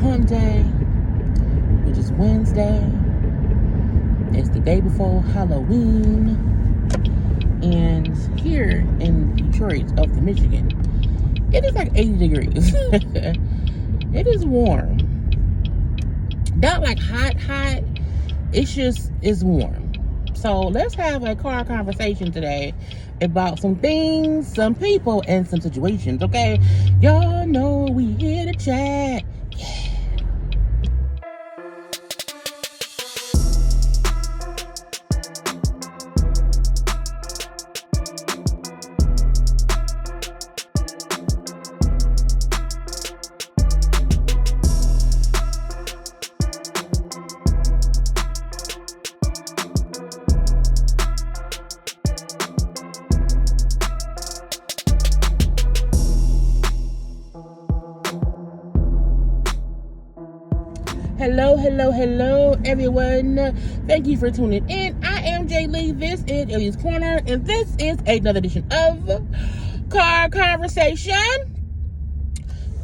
hump day, which is Wednesday. It's the day before Halloween. And here in Detroit, up to Michigan, it is like 80 degrees. It is warm. Not like hot. It's warm. So let's have a car conversation today about some things, some people, and some situations, okay? Y'all know we here to chat. Yeah. Hello, everyone. Thank you for tuning in. I am JayLee. This is JayLeesCorner, and this is another edition of Car Conversation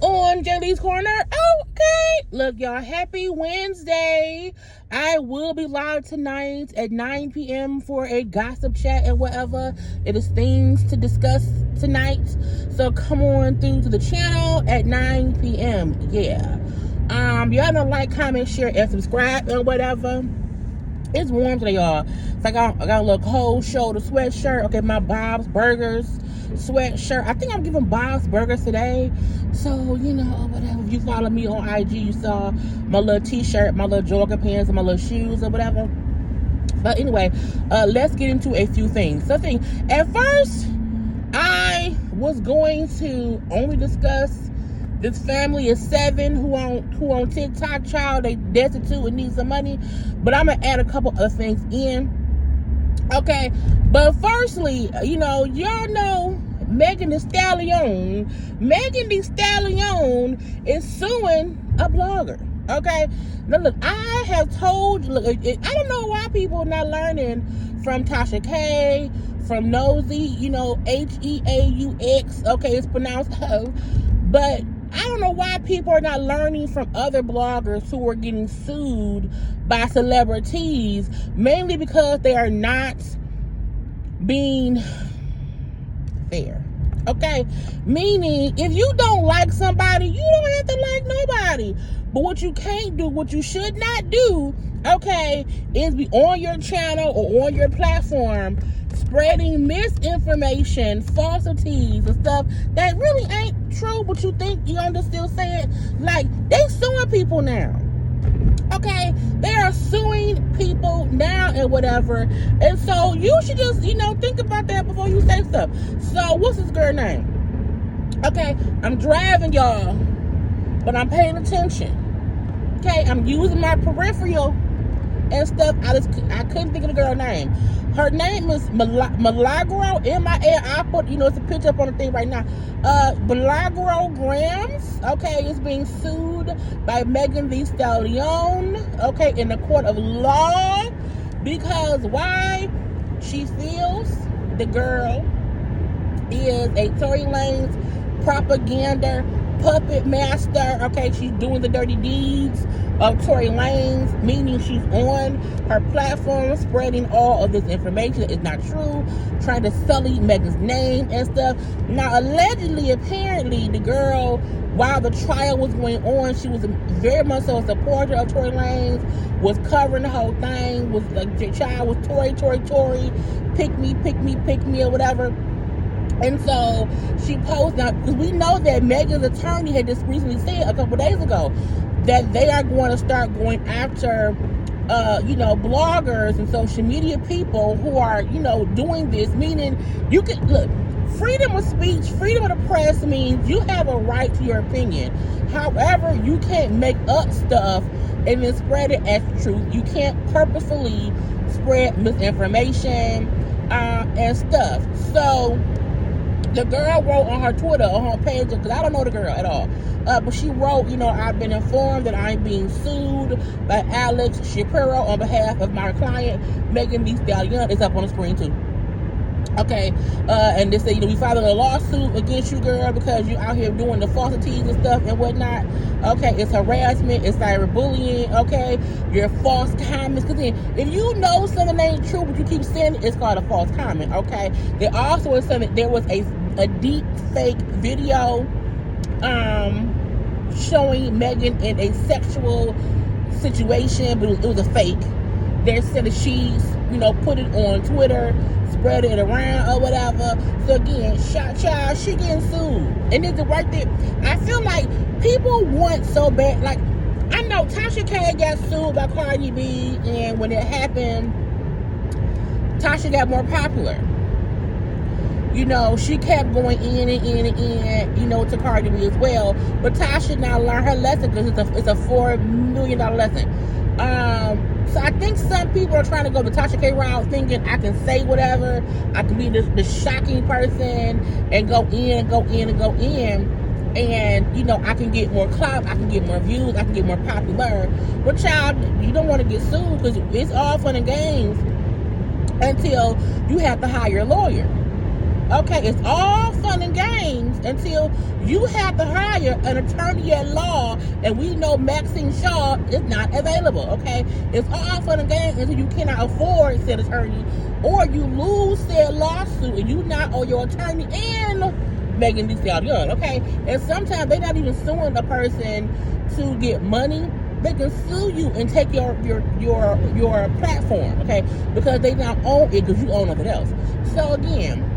on JayLeesCorner. Okay. Look, y'all, happy Wednesday. I will be live tonight at 9 p.m. for a gossip chat and whatever. It is things to discuss tonight. So come on through to the channel at 9 p.m. Yeah. Y'all know, like, comment, share, and subscribe and whatever. It's warm today, y'all. So I got a little cold shoulder sweatshirt. Okay, my Bob's Burgers sweatshirt. I think I'm giving Bob's Burgers today. So, you know, whatever. If you follow me on IG, you saw my little t-shirt, my little jogger pants, and my little shoes or whatever. But anyway, let's get into a few things. Something at first, I was going to only discuss this family is 7 who on TikTok, child. They destitute and need some money. But I'm going to add a couple other things in. Okay. But firstly, you know, y'all know Megan Thee Stallion. Megan Thee Stallion is suing a blogger. Okay. Now look, I have told you, look, I don't know why people are not learning from Tasha K, from Nosy, you know, Heaux. Okay, it's pronounced Ho. But I don't know why people are not learning from other bloggers who are getting sued by celebrities, mainly because they are not being fair. Okay? Meaning, if you don't like somebody, you don't have to like nobody. But what you can't do, what you should not do, okay, is be on your channel or on your platform spreading misinformation, falsities, and stuff that really ain't true, but you think you still say it. Like, they suing people now. Okay? They are suing people now and whatever. And so you should just, you know, think about that before you say stuff. So, what's this girl's name? Okay, I'm driving, y'all, but I'm paying attention. Okay, I'm using my peripheral and stuff. I couldn't think of the girl's name. Her name is Milagro, M-I-L. I put, you know, it's a picture up on the thing right now. Milagro Grams, okay, is being sued by Megan Thee Stallion, okay, in the court of law. Because why? She feels the girl is a Tory Lanez propaganda puppet master. Okay, she's doing the dirty deeds of Tory Lanez, meaning she's on her platform spreading all of this information that is not true, trying to sully Megan's name and stuff. Now, allegedly, apparently, the girl, while the trial was going on, she was very much so a supporter of Tory Lanez, was covering the whole thing, was like, the child was Tory, pick me, or whatever. And so she posted, now, because we know that Megan's attorney had just recently said a couple days ago that they are going to start going after, you know, bloggers and social media people who are, you know, doing this. Meaning, you can, look, freedom of speech, freedom of the press means you have a right to your opinion. However, you can't make up stuff and then spread it as truth. You can't purposefully spread misinformation and stuff. So the girl wrote on her Twitter, on her page, because I don't know the girl at all, but she wrote, you know, I've been informed that I'm being sued by Alex Shapiro on behalf of my client, Megan Thee Stallion. It's up on the screen too. Okay, and they say, we filed a lawsuit against you, girl, because you out here doing the falsities and stuff and whatnot. Okay, it's harassment, it's cyberbullying. Okay, your false comments. Because if you know something ain't true, but you keep saying it, it's called a false comment. Okay, there also is something. There was a deep fake video, showing Megan in a sexual situation, but it was a fake. They said that she's, put it on Twitter, spread it around or whatever. So again, child, she getting sued. And it's right there. I feel like people want so bad. Like, I know Tasha K got sued by Cardi B, and when it happened, Tasha got more popular. She kept going in and in and in, to Cardi B as well. But Tasha now learned her lesson, because it's a $4 million lesson. So I think some people are trying to go the Tasha K route, thinking I can say whatever, I can be the shocking person and go in and go in and go in, and I can get more clout, I can get more views, I can get more popular. But child, you don't want to get sued, because it's all fun and games until you have to hire a lawyer. Okay, it's all fun and games until you have to hire an attorney at law, and we know Maxine Shaw is not available. Okay, it's all fun and games until you cannot afford said attorney, or you lose said lawsuit and you not owe your attorney and Megan Thee Stallion. Okay, and sometimes they're not even suing the person to get money. They can sue you and take your platform. Okay, because they now own it because you own nothing else. So again,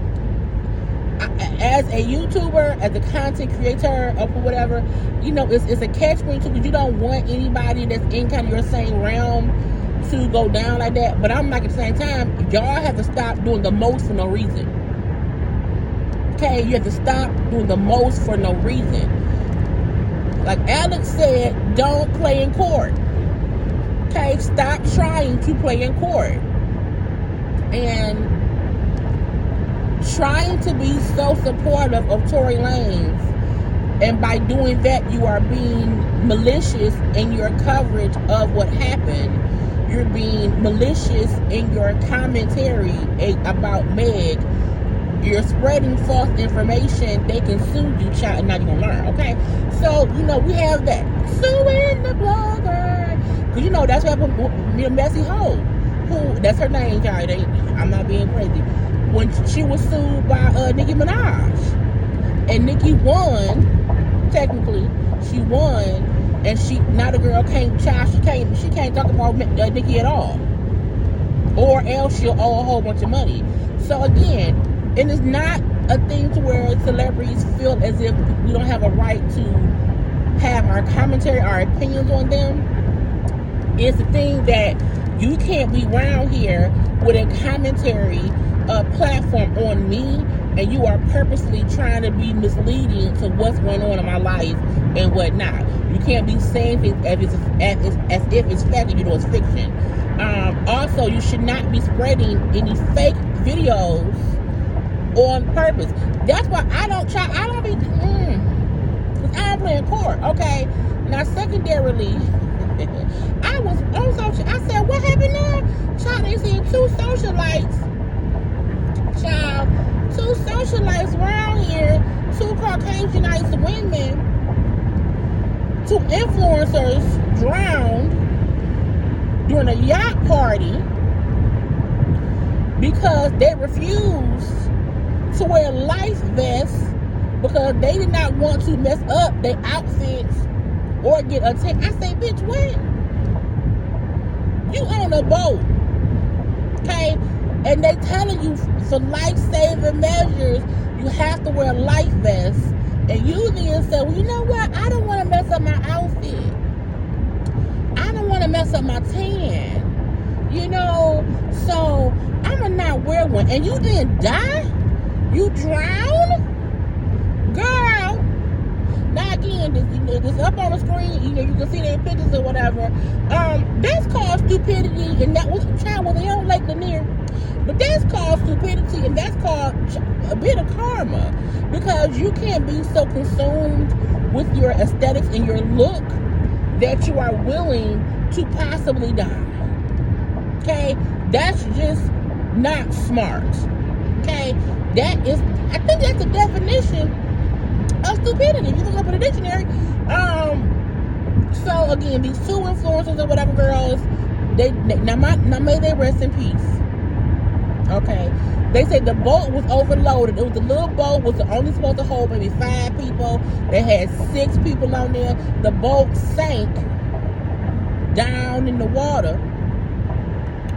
as a YouTuber, as a content creator, or whatever, it's a catch-22, because you don't want anybody that's in kind of your same realm to go down like that. But I'm like, at the same time, y'all have to stop doing the most for no reason. Okay, you have to stop doing the most for no reason. Like Alex said, don't play in court. Okay, stop trying to play in court. And trying to be so supportive of Tory Lanez, and by doing that, you are being malicious in your coverage of what happened. You're being malicious in your commentary about Meg. You're spreading false information. They can sue you, child, and now you're gonna learn. Okay, so we have that suing the blogger, because that's what happened with Messy Ho, who, that's her name, child. I'm not being crazy. When she was sued by Nicki Minaj, and Nicki won, technically she won, and now the girl can't talk about Nicki at all, or else she'll owe a whole bunch of money. So again, and it's not a thing to where celebrities feel as if we don't have a right to have our commentary, our opinions on them. It's the thing that you can't be around here with a commentary platform on me, and you are purposely trying to be misleading to what's going on in my life and whatnot. You can't be saying things as if it's fact and it's fiction. Also, you should not be spreading any fake videos on purpose. That's why I don't be, because I don't play in court. Okay, now secondarily, I said, what happened now? Child, they seen two socialites around here, two Caucasianized women, two influencers drowned during a yacht party because they refused to wear life vests because they did not want to mess up their outfits or get attacked. I say, bitch, what? You on a boat, okay? And they telling you for life-saving measures, you have to wear life vests. And you then say, well, you know what? I don't want to mess up my outfit. I don't want to mess up my tan. So I'm going to not wear one. And you didn't die? You drowned? Girl. Now again, this up on the screen, you can see their pictures or whatever. That's called stupidity, and that was a child when they on Lake Lanier. But that's called stupidity, and that's called a bit of karma, because you can't be so consumed with your aesthetics and your look that you are willing to possibly die. Okay? That's just not smart. Okay, that is, I think that's the definition of stupidity. If you look up in the dictionary. So again, these two influencers or whatever girls, they now may they rest in peace. Okay, they say the boat was overloaded. It was a little boat, was only supposed to hold maybe 5 people. They had 6 people on there. The boat sank down in the water.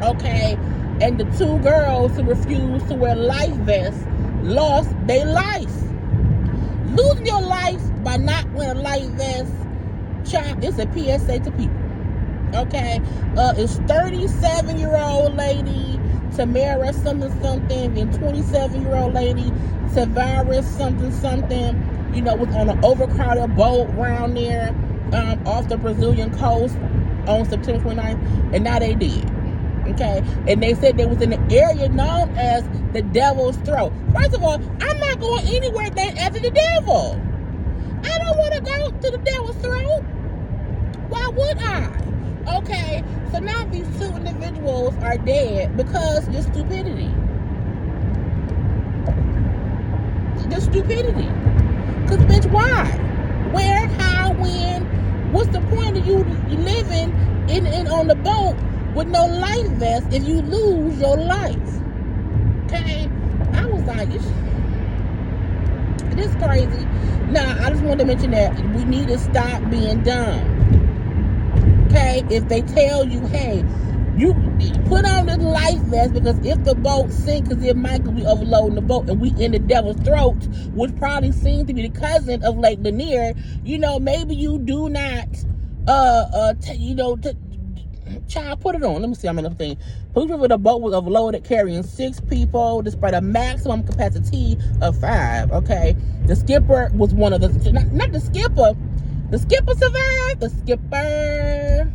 Okay, and the 2 girls who refused to wear life vests lost their life. Losing your life by not wearing a life vest, child, it's a PSA to people. Okay, it's 37-year-old lady Tamara something, and 27-year-old lady Tavares something, you know, was on an overcrowded boat around there off the Brazilian coast on September 29th, and now they did. Okay, and they said they was in the area known as the Devil's Throat. First of all, I'm not going anywhere named after the devil. I don't want to go to the Devil's Throat. Why would I? Okay, so now these 2 individuals are dead because of stupidity. The stupidity. Because, bitch, why? Where? How? When? What's the point of you living in on the boat with no life vest if you lose your life? Okay? I was like, this is crazy. Now, I just wanted to mention that we need to stop being dumb. Okay, if they tell you, hey, you put on this life vest because if the boat sinks, because it might be overloading the boat and we in the Devil's Throat, which probably seems to be the cousin of Lake Lanier, you know, maybe you do not, child, put it on. Let me see, I'm in the thing. Police with a boat was overloaded, carrying 6 people, despite a maximum capacity of 5. Okay, the skipper was one of the, not the skipper. The skipper survived. The skipper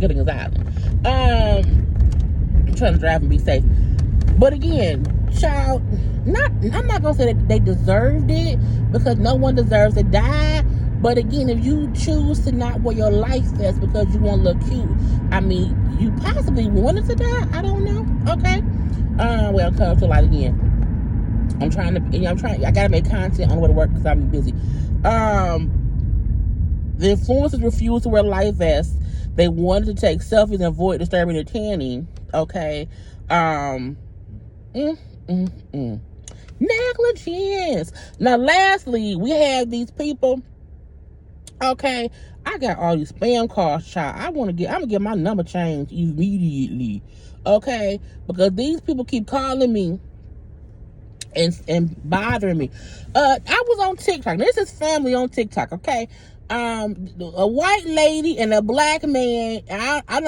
getting his island. Trying to drive and be safe. But again, child, I'm not gonna say that they deserved it because no one deserves to die. But again, if you choose to not wear your life vest because you want to look cute, I mean, you possibly wanted to die. I don't know. Okay. Well, come to light again. I gotta make content on the way to work because I'm busy. The influencers refused to wear life vests. They wanted to take selfies and avoid disturbing their tanning. Okay. Negligence. Now, lastly, we have these people. Okay. I got all these spam calls, child. I'm gonna get my number changed immediately. Okay. Because these people keep calling me and bothering me. I was on TikTok. This is family on TikTok, okay? A white lady and a black man. I don't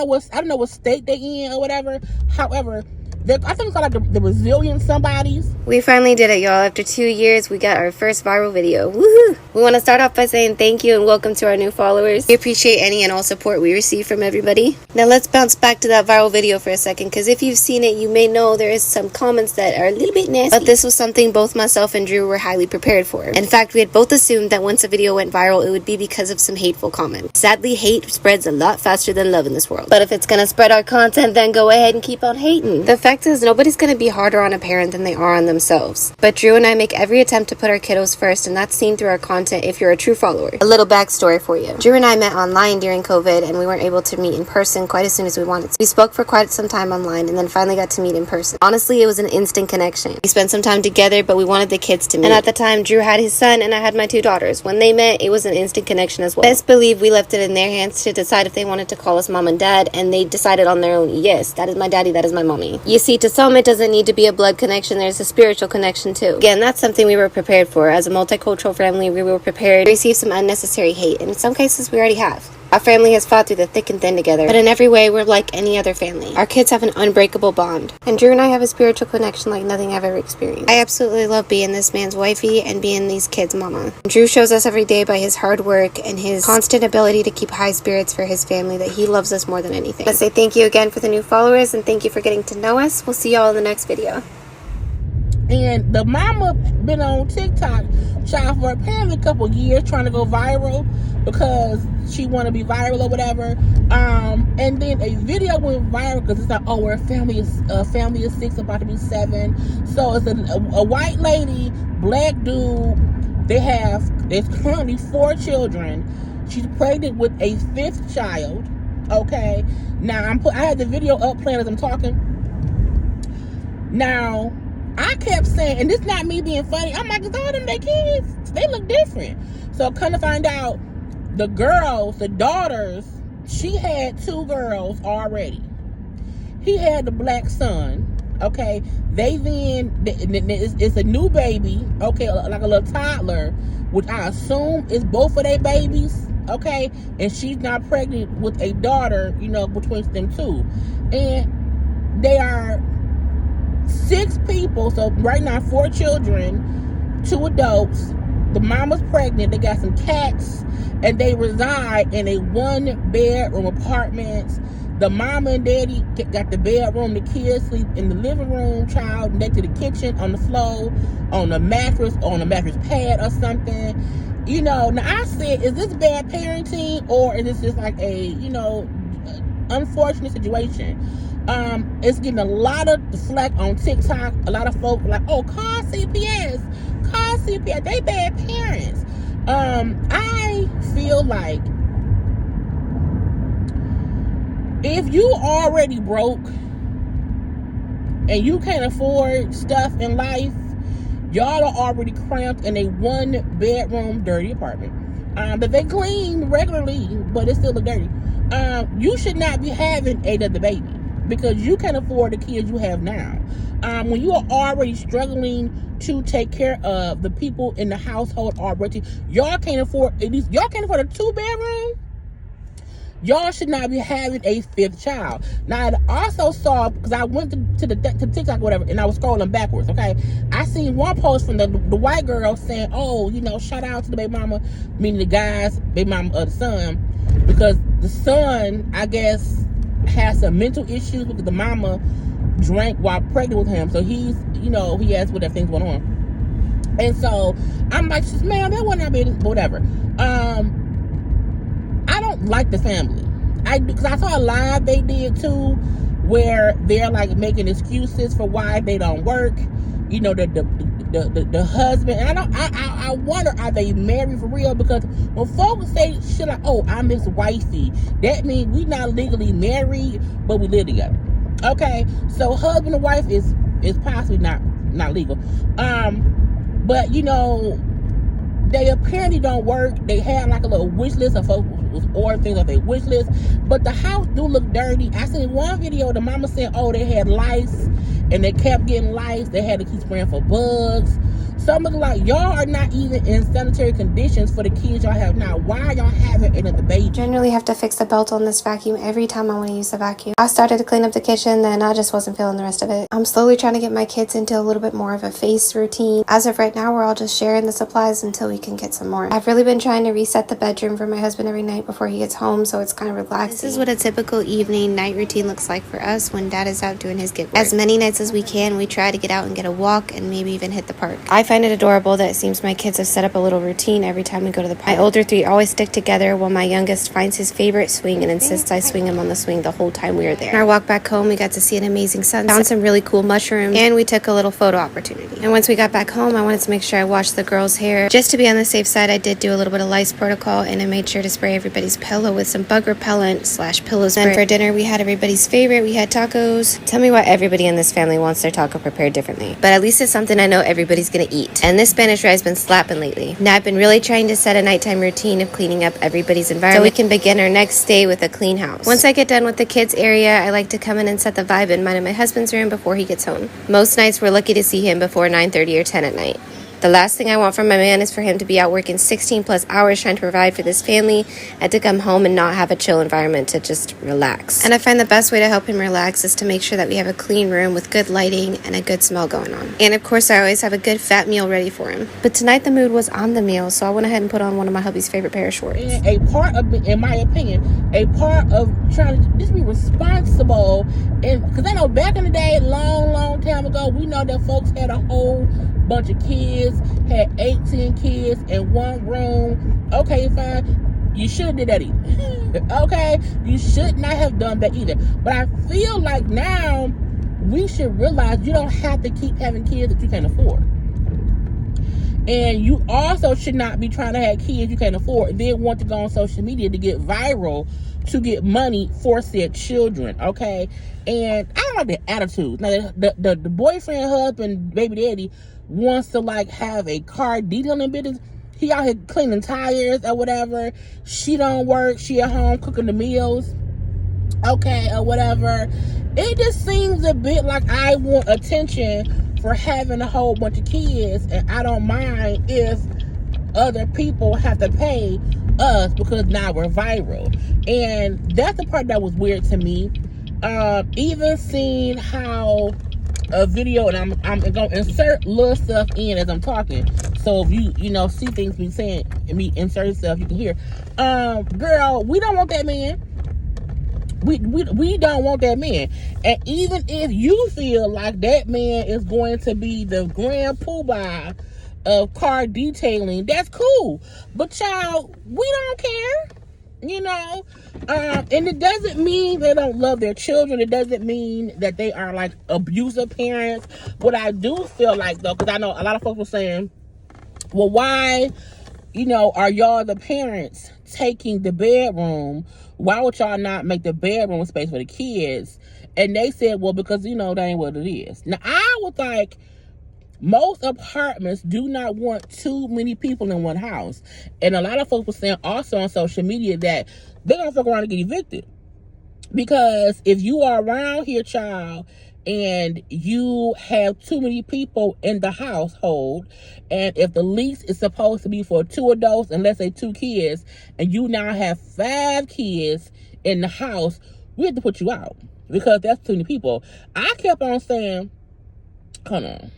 know what state they in or whatever. However, I think it's called like the Brazilian somebodies. We finally did it, y'all. After 2 years, we got our first viral video. Woohoo! We want to start off by saying thank you and welcome to our new followers. We appreciate any and all support we receive from everybody. Now let's bounce back to that viral video for a second, because if you've seen it, you may know there is some comments that are a little bit nasty. But this was something both myself and Drew were highly prepared for. In fact, we had both assumed that once a video went viral, it would be because of some hateful comments. Sadly, hate spreads a lot faster than love in this world. But if it's gonna spread our content, then go ahead and keep on hating. The fact is, nobody's gonna be harder on a parent than they are on themselves. But Drew and I make every attempt to put our kiddos first, and that's seen through our content if you're a true follower. A little backstory for you. Drew and I met online during COVID, and we weren't able to meet in person quite as soon as we wanted to. We spoke for quite some time online, and then finally got to meet in person. Honestly, it was an instant connection. We spent some time together, but we wanted the kids to meet. And at the time, Drew had his son, and I had my 2 daughters. When they met, it was an instant connection as well. Best believe we left it in their hands to decide if they wanted to call us mom and dad, and they decided on their own, yes, that is my daddy, that is my mommy. You see, to some, it doesn't need to be a blood connection, there's a spiritual connection too. Again, that's something we were prepared for. As a multicultural family, we were prepared to receive some unnecessary hate, and in some cases we already have. Our family has fought through the thick and thin together, but in every way we're like any other family. Our kids have an unbreakable bond, and Drew and I have a spiritual connection like nothing I've ever experienced. I absolutely love being this man's wifey and being these kids' mama. Drew shows us every day by his hard work and his constant ability to keep high spirits for his family that he loves us more than anything. Let's say thank you again for the new followers, and thank you for getting to know us. We'll see y'all in the next video. And the mama been on TikTok, child, for apparently a couple years trying to go viral. because she want to be viral or whatever. And then a video went viral because it's like, oh, we're a family of 6, about to be 7. So it's a white lady, black dude. There's currently 4 children. She's pregnant with a 5th child. Okay. Now I had the video up playing as I'm talking. Now I kept saying, and this is not me being funny, I'm like, it's all them their kids. They look different. So come to find out, the girls, the daughters, she had 2 girls already. He had the black son. Okay, it's a new baby. Okay, like a little toddler, which I assume is both of their babies. Okay, and she's not pregnant with a daughter, you know, between them 2, and they are 6 people. So right now, 4 children, 2 adults. The mama's pregnant. They got some cats, and they reside in a 1-bedroom apartment. The mama and daddy got the bedroom. The kids sleep in the living room, child next to the kitchen, on the floor, on a mattress pad or something. You know, now I said, is this bad parenting, or is this just like a, you know, unfortunate situation? It's getting a lot of flack on TikTok. A lot of folks like, oh, call CPS, they bad parents. I feel like if you already broke and you can't afford stuff in life, y'all are already cramped in a 1-bedroom dirty apartment that they clean regularly, but it still look dirty. You should not be having another baby because you can't afford the kids you have now. When you are already struggling to take care of the people in the household already, y'all can't afford a 2-bedroom. Y'all should not be having a 5th child. Now, I also saw, because I went to TikTok or whatever, and I was scrolling backwards, okay? I seen one post from the white girl saying, oh, you know, shout out to the baby mama, meaning the guy's baby mama of the son, because the son, I guess, has some mental issues because the mama drank while pregnant with him. So he's, you know, he has whatever things going on. And so I'm like, man, that wasn't be whatever. I don't like the family. Because I saw a live they did too, where they're like making excuses for why they don't work. You know, the husband. And I wonder, are they married for real? Because when folks say shit like, oh, I'm his wifey, that means we not legally married, but we live together. Okay, so husband and wife is possibly not legal. But you know, they apparently don't work. They had like a little wish list of folks was ordering things off their wish list, but the house do look dirty. I seen one video, the mama said, oh, they had lice and they kept getting lice. They had to keep spraying for bugs. So I'm looking like, y'all are not even in sanitary conditions for the kids y'all have now. Why y'all having another baby? Generally have to fix the belt on this vacuum every time I want to use the vacuum. I started to clean up the kitchen, then I just wasn't feeling the rest of it. I'm slowly trying to get my kids into a little bit more of a face routine. As of right now, we're all just sharing the supplies until we can get some more. I've really been trying to reset the bedroom for my husband every night before he gets home, so it's kind of relaxing. This is what a typical evening night routine looks like for us when dad is out doing his gig work. As many nights as we can, we try to get out and get a walk and maybe even hit the park. I find it adorable that it seems my kids have set up a little routine every time we go to the park. My older 3 always stick together while my youngest finds his favorite swing and insists I swing him on the swing the whole time we were there. On our walk back home, we got to see an amazing sunset, found some really cool mushrooms, and we took a little photo opportunity. And once we got back home, I wanted to make sure I washed the girls' hair. Just to be on the safe side, I did do a little bit of lice protocol, and I made sure to spray everybody's pillow with some bug repellent / pillow spray. Then for dinner, we had everybody's favorite. We had tacos. Tell me why everybody in this family wants their taco prepared differently. But at least it's something I know everybody's gonna eat. And this Spanish rice has been slapping lately. Now I've been really trying to set a nighttime routine of cleaning up everybody's environment so we can begin our next day with a clean house. Once I get done with the kids area, I like to come in and set the vibe in mine and my husband's room before he gets home. Most nights we're lucky to see him before 9:30 or 10 at night. The last thing I want from my man is for him to be out working 16 plus hours trying to provide for this family and to come home and not have a chill environment to just relax. And I find the best way to help him relax is to make sure that we have a clean room with good lighting and a good smell going on. And of course, I always have a good fat meal ready for him. But tonight the mood was on the meal, so I went ahead and put on one of my hubby's favorite pair of shorts. And a part of, in my opinion, a part of trying to just be responsible, and because I know back in the day, long time ago, we know that folks had a whole bunch of kids, had 18 kids in one room. Okay, fine. You should have did that either. Okay? You should not have done that either. But I feel like now we should realize you don't have to keep having kids that you can't afford. And you also should not be trying to have kids you can't afford, then want to go on social media to get viral to get money for said children, okay? And I don't like the attitude. Now, the boyfriend, husband, baby daddy wants to, like, have a car detailing business. He out here cleaning tires or whatever. She don't work. She at home cooking the meals, okay, or whatever. It just seems a bit like I want attention for having a whole bunch of kids, and I don't mind if other people have to pay us because now we're viral. And that's the part that was weird to me. Even seeing how a video, and I'm gonna insert little stuff in as I'm talking, so if you know see things me saying, me insert stuff, you can hear. Girl, we don't want that man. We don't want that man. And even if you feel like that man is going to be the grand poobah of car detailing, that's cool. But child, we don't care. You know, and it doesn't mean they don't love their children. It doesn't mean that they are like abusive parents. What I do feel like though, because I know a lot of folks were saying, well, why, you know, are y'all the parents taking the bedroom? Why would y'all not make the bedroom space for the kids? And they said, well, because, you know, that ain't what it is. Now, I was like, most apartments do not want too many people in one house. And a lot of folks were saying also on social media that they're going to fuck around and get evicted. Because if you are around here, child, and you have too many people in the household, and if the lease is supposed to be for 2 adults and let's say 2 kids, and you now have 5 kids in the house, we have to put you out because that's too many people. I kept on saying, hold on,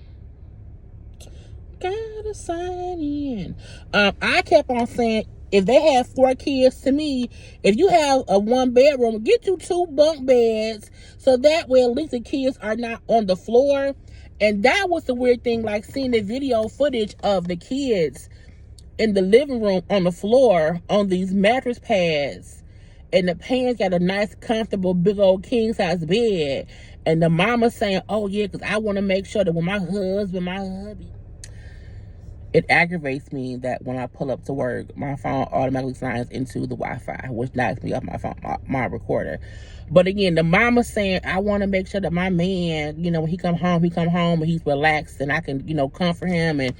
gotta sign in. I kept on saying, if they have 4 kids, to me, if you have a 1 bedroom, get you 2 bunk beds, so that way at least the kids are not on the floor. And that was the weird thing, like seeing the video footage of the kids in the living room on the floor on these mattress pads, and the parents got a nice, comfortable, big old king size bed, and the mama saying, oh yeah, because I want to make sure that when my hubby, it aggravates me that when I pull up to work, my phone automatically signs into the Wi-Fi, which knocks me off my phone, my recorder. But again, the mama saying, I want to make sure that my man, you know, when he come home and he's relaxed and I can, you know, comfort him. And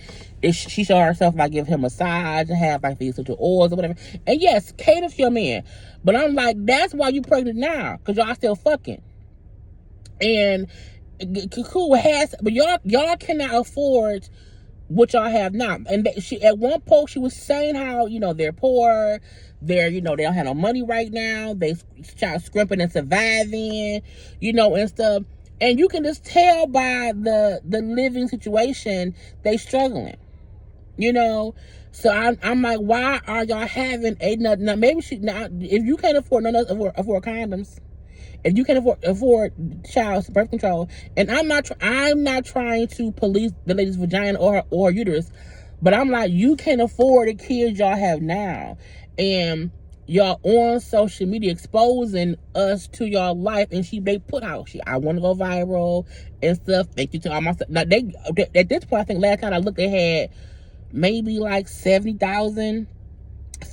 she show herself like give him a massage and have like these little oils or whatever. And yes, cater to your man. But I'm like, that's why you pregnant now, because y'all still fucking. And cool, but y'all cannot afford what y'all have now. And she, at one point, she was saying how, you know, they're poor, you know, they don't have no money right now, they try scrimping and surviving, you know, and stuff. And you can just tell by the living situation, they struggling, you know. So I'm like, why are y'all having now maybe if you can't afford afford condoms, if you can afford child's birth control, and I'm not trying to police the lady's vagina or uterus, but I'm like, you can't afford the kids y'all have now, and y'all on social media exposing us to y'all life. And they put out, I want to go viral and stuff. Thank you to all my stuff. Now they at this point, I think last time I looked, they had maybe like 70,000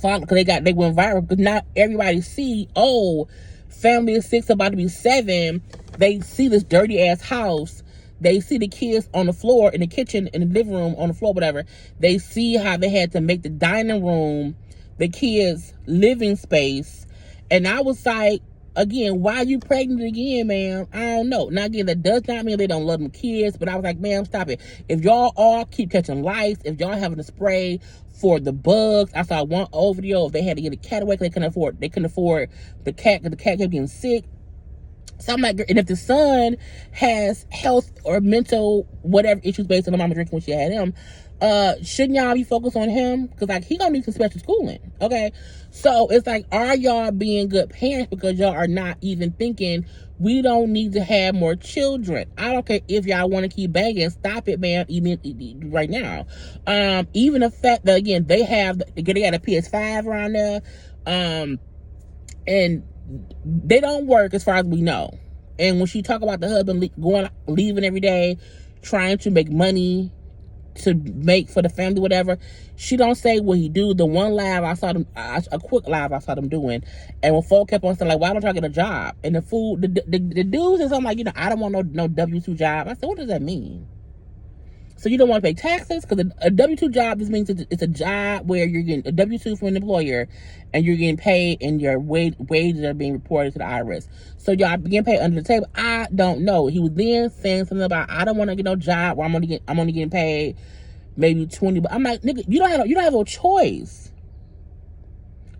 followers because they went viral. Because not everybody see, oh, family of 6 about to be 7. They see this dirty ass house. They see the kids on the floor in the kitchen, in the living room, on the floor, whatever. They see how they had to make the dining room the kids' living space. And I was like, again, why are you pregnant again, ma'am? I don't know. Now again, that does not mean they don't love them kids, but I was like, ma'am, stop it. If y'all all keep catching lice, if y'all having to spray for the bugs, I saw one old video, if they had to get a cat away because they couldn't afford the cat because the cat kept getting sick. So I'm like, and if the son has health or mental whatever issues based on the mama drinking when she had him, shouldn't y'all be focused on him? Because like he gonna need some special schooling. Okay, so it's like, are y'all being good parents because y'all are not even thinking we don't need to have more children? I don't care if y'all want to keep banging, stop it, man, even right now. Even the fact that, again, they got a PS5 around there, and they don't work as far as we know. And when she talk about the husband leaving every day, trying to make money to make for the family, whatever, she don't say what he do. The one live I saw them, a quick live I saw them doing, and when folk kept on saying like, why don't y'all get a job? And the fool, the dude said something like, I don't want no W-2 job. I said, what does that mean? So you don't want to pay taxes? Because a W-2 job, this means it's a job where you're getting a W-2 from an employer and you're getting paid and your wages are being reported to the IRS. So y'all getting paid under the table? I don't know. He was then saying something about, I don't want to get no job where I'm only getting paid maybe 20. But I'm like, nigga, you don't have a choice.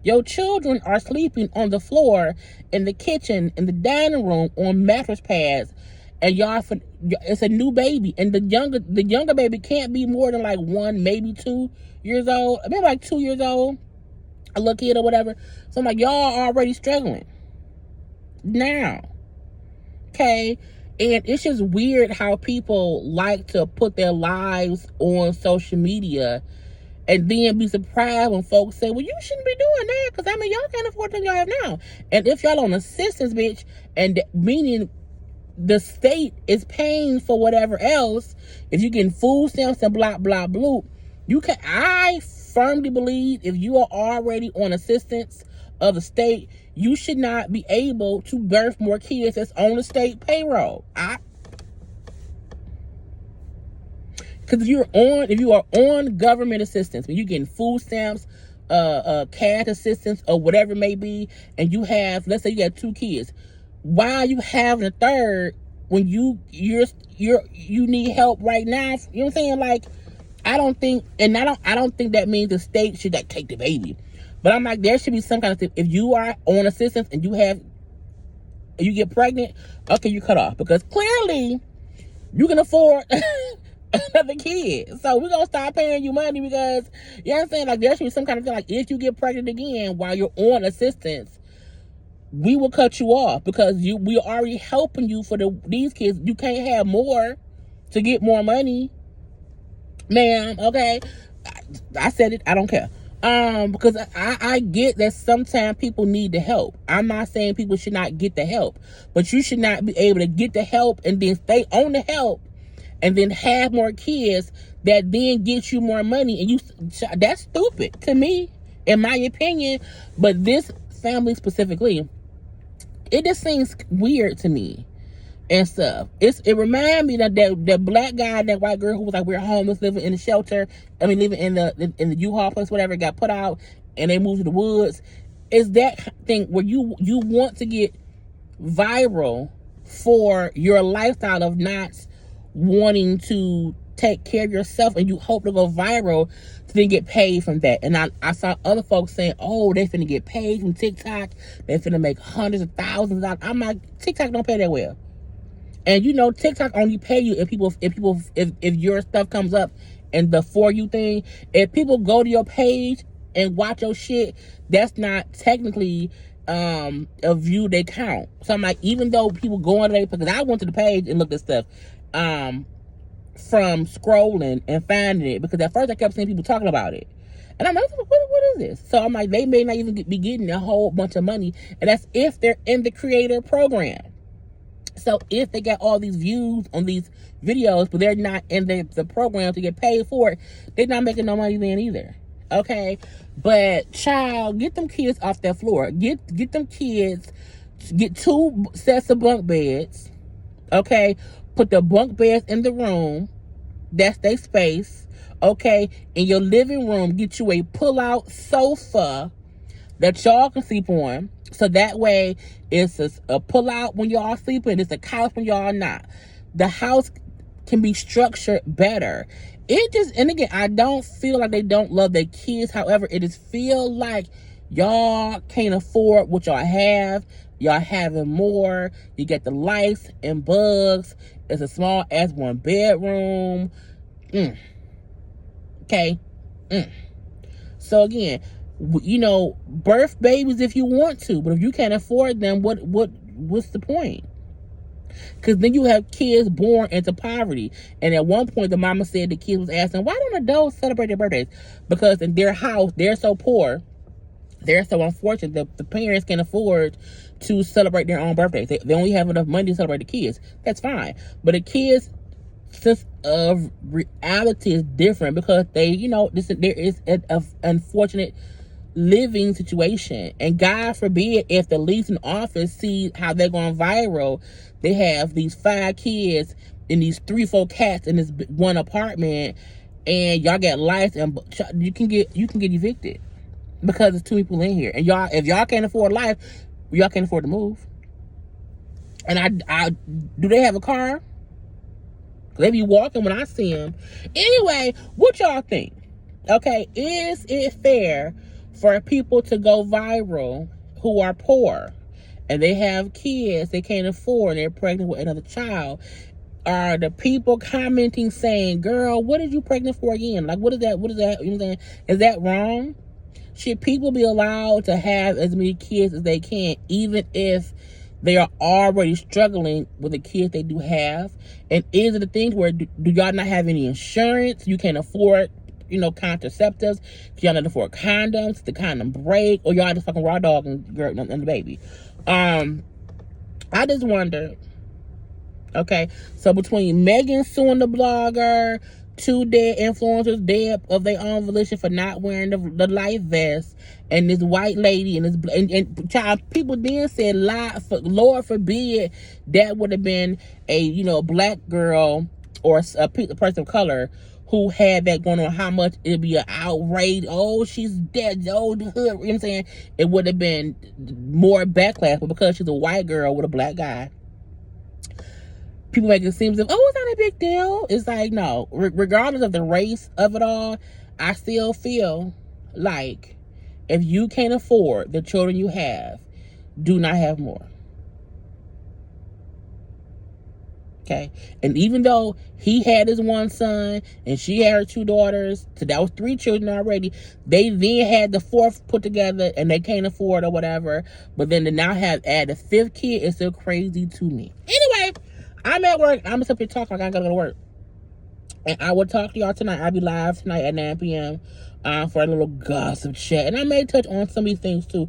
Your children are sleeping on the floor, in the kitchen, in the dining room, on mattress pads. And it's a new baby, and the younger baby can't be more than like 1, maybe 2 years old, maybe like 2 years old, a little kid or whatever. So I'm like, y'all already struggling now, okay? And it's just weird how people like to put their lives on social media and then be surprised when folks say, well, you shouldn't be doing that because y'all can't afford the thing y'all have now. And if y'all on assistance, bitch, and meaning the state is paying for whatever else, if you're getting food stamps and blah blah blah, I firmly believe if you are already on assistance of the state, you should not be able to birth more kids that's on the state payroll. Because if you are on government assistance, when you're getting food stamps, cash assistance, or whatever it may be, and you have, let's say you got 2 kids, why are you having a third when you need help right now? You know what I'm saying? Like, I don't think that means the state should like take the baby. But I'm like, there should be some kind of thing. If you are on assistance and you get pregnant, okay, you cut off, because clearly you can afford another kid. So we're gonna start paying you money because, you know what I'm saying? Like, there should be some kind of thing, like, if you get pregnant again while you're on assistance, we will cut you off because we're already helping you for these kids. You can't have more to get more money, ma'am. Okay, I said it. I don't care. Because I get that sometimes people need the help. I'm not saying people should not get the help, but you should not be able to get the help and then stay on the help and then have more kids that then get you more money. And that's stupid to me, in my opinion. But this family specifically, it just seems weird to me and stuff. It reminds me that black guy and that white girl who was like, we're homeless, living in the shelter. Living in the U-Haul place, whatever, got put out and they moved to the woods. Is that thing where you want to get viral for your lifestyle of not wanting to take care of yourself, and you hope to go viral to then get paid from that. And I saw other folks saying, oh, they finna get paid from TikTok, they finna make hundreds of thousands of dollars. I'm like, TikTok don't pay that well. And TikTok only pay you if your stuff comes up in the For You thing. If people go to your page and watch your shit, that's not technically a view they count. So I'm like, even though people go on there, because I went to the page and looked at stuff from scrolling and finding it, because at first I kept seeing people talking about it, and I'm like, what is this? So I'm like, they may not even be getting a whole bunch of money, and that's if they're in the creator program. So if they got all these views on these videos, but they're not in the program to get paid for it, they're not making no money then either. Okay, but child, get them kids off that floor. Get them kids. Get 2 sets of bunk beds. Okay, put the bunk beds in the room. That's their space. Okay, in your living room, get you a pull-out sofa that y'all can sleep on. So that way, it's a pull-out when y'all sleeping. It's a couch when y'all not. The house can be structured better. And again, I don't feel like they don't love their kids. However, it just feel like y'all can't afford what y'all have. Y'all having more. You get the lice and bugs. It's a small ass 1 bedroom. Okay? So again, you know, birth babies if you want to, but if you can't afford them, what's the point? Because then you have kids born into poverty. And at one point, the mama said the kids was asking, why don't adults celebrate their birthdays? Because in their house, they're so poor, they're so unfortunate that the parents can afford to celebrate their own birthdays. They only have enough money to celebrate the kids. That's fine. But the kids' sense of reality is different because there is an unfortunate living situation, and God forbid if the least in office see how they're going viral. They have these 5 kids and these 3-4 cats in this one apartment, and y'all got lights, and you can get evicted because there's 2 people in here, and if y'all can't afford life, y'all can't afford to move. And I do they have a car? They be walking when I see them. Anyway, what y'all think? Okay, is it fair for people to go viral who are poor and they have kids they can't afford and they're pregnant with another child? Are the people commenting saying, girl, what did you pregnant for again? Like, what is that? You know what I'm saying? Is that wrong? Should people be allowed to have as many kids as they can, even if they are already struggling with the kids they do have? And is it the things where do y'all not have any insurance? You can't afford, contraceptives. Y'all not afford condoms, the condom break, or y'all just fucking raw dog and the baby. I just wonder. Okay, so between Megan suing the blogger, 2 dead influencers dead of their own volition for not wearing the life vest, and this white lady and this and child, people then said, Lord forbid that would have been a black girl or a person of color who had that going on, how much it'd be an outrage. Oh, she's dead. Oh, the hood. You know what I'm saying? It would have been more backlash, but because she's a white girl with a black guy, people make it seem as if, oh, it's not a big deal. It's like, no. Regardless of the race of it all, I still feel like if you can't afford the children you have, do not have more. Okay? And even though he had his one son and she had her 2 daughters, so that was 3 children already, they then had the 4th put together and they can't afford or whatever, but then to now have add a 5th kid is still crazy to me. Anyway, I'm at work. I'm just up here talking like I gotta go to work. And I will talk to y'all tonight. I'll be live tonight at 9 p.m. For a little gossip chat. And I may touch on some of these things too.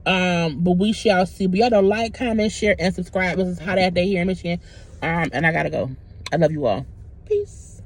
But we shall see. But y'all don't like, comment, share, and subscribe. This is Hot That Day here in Michigan. And I gotta go. I love you all. Peace.